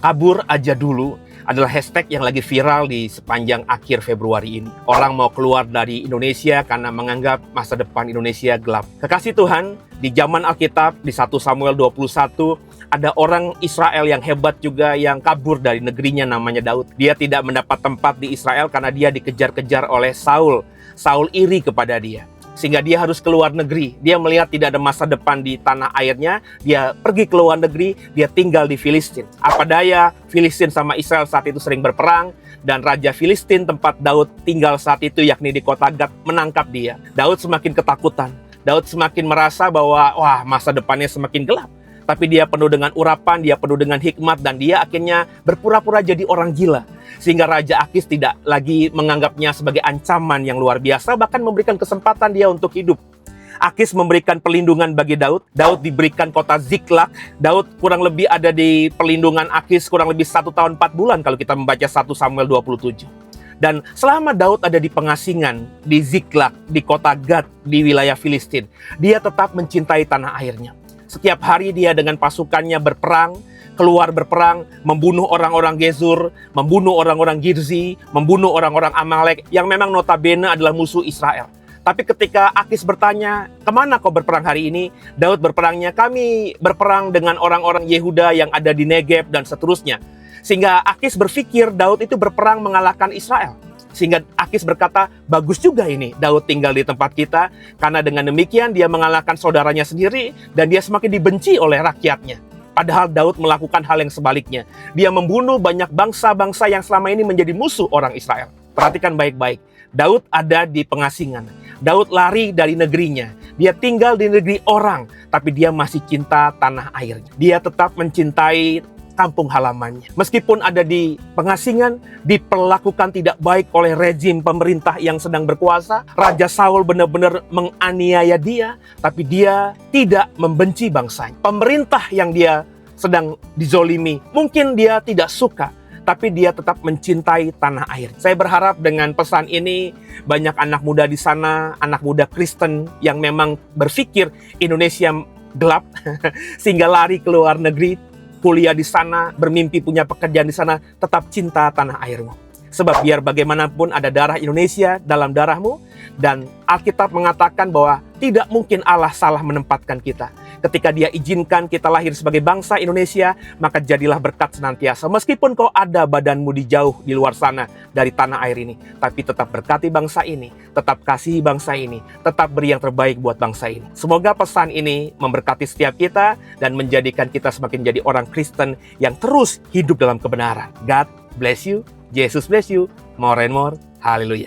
Kabur aja dulu adalah hashtag yang lagi viral di sepanjang akhir Februari ini. Orang mau keluar dari Indonesia karena menganggap masa depan Indonesia gelap. Kekasih Tuhan, di zaman Alkitab, di 1 Samuel 21, ada orang Israel yang hebat juga yang kabur dari negerinya namanya Daud. Dia tidak mendapat tempat di Israel karena dia dikejar-kejar oleh Saul. Saul iri kepada dia, sehingga dia harus keluar negeri. Dia melihat tidak ada masa depan di tanah airnya, dia pergi ke luar negeri, dia tinggal di Filistin. Apa daya, Filistin sama Israel saat itu sering berperang, dan Raja Filistin tempat Daud tinggal saat itu, yakni di kota Gat, menangkap dia. Daud semakin ketakutan, Daud semakin merasa bahwa wah, masa depannya semakin gelap. Tapi dia penuh dengan urapan, dia penuh dengan hikmat, dan dia akhirnya berpura-pura jadi orang gila. Sehingga Raja Akis tidak lagi menganggapnya sebagai ancaman yang luar biasa, bahkan memberikan kesempatan dia untuk hidup. Akis memberikan perlindungan bagi Daud. Daud diberikan kota Ziklag. Daud kurang lebih ada di perlindungan Akis kurang lebih 1 tahun 4 bulan kalau kita membaca 1 Samuel 27. Dan selama Daud ada di pengasingan, di Ziklag, di kota Gad, di wilayah Filistin, dia tetap mencintai tanah airnya. Setiap hari dia dengan pasukannya berperang, keluar berperang, membunuh orang-orang Gezur, membunuh orang-orang Girzi, membunuh orang-orang Amalek yang memang notabene adalah musuh Israel. Tapi ketika Akis bertanya, kemana kau berperang hari ini? Daud berperangnya, kami berperang dengan orang-orang Yehuda yang ada di Negeb dan seterusnya. Sehingga Akis berpikir Daud itu berperang mengalahkan Israel. Sehingga Akis berkata, bagus juga ini Daud tinggal di tempat kita, karena dengan demikian dia mengalahkan saudaranya sendiri dan dia semakin dibenci oleh rakyatnya. Padahal Daud melakukan hal yang sebaliknya. Dia membunuh banyak bangsa-bangsa yang selama ini menjadi musuh orang Israel. Perhatikan baik-baik. Daud ada di pengasingan. Daud lari dari negerinya. Dia tinggal di negeri orang, tapi dia masih cinta tanah airnya. Dia tetap mencintai kampung halamannya. Meskipun ada di pengasingan, diperlakukan tidak baik oleh rezim pemerintah yang sedang berkuasa. Raja Saul benar-benar menganiaya dia, tapi dia tidak membenci bangsanya. Pemerintah yang dia sedang dizolimi, mungkin dia tidak suka, tapi dia tetap mencintai tanah air. Saya berharap dengan pesan ini, banyak anak muda di sana, anak muda Kristen yang memang berpikir Indonesia gelap, sehingga lari ke luar negeri, kuliah di sana, bermimpi punya pekerjaan di sana, tetap cinta tanah airmu. Sebab biar bagaimanapun ada darah Indonesia dalam darahmu, dan Alkitab mengatakan bahwa tidak mungkin Allah salah menempatkan kita. Ketika dia izinkan kita lahir sebagai bangsa Indonesia, maka jadilah berkat senantiasa. Meskipun kau ada badanmu di jauh di luar sana dari tanah air ini, tapi tetap berkati bangsa ini, tetap kasihi bangsa ini, tetap beri yang terbaik buat bangsa ini. Semoga pesan ini memberkati setiap kita dan menjadikan kita semakin jadi orang Kristen yang terus hidup dalam kebenaran. God bless you, Jesus bless you, more and more, haleluya.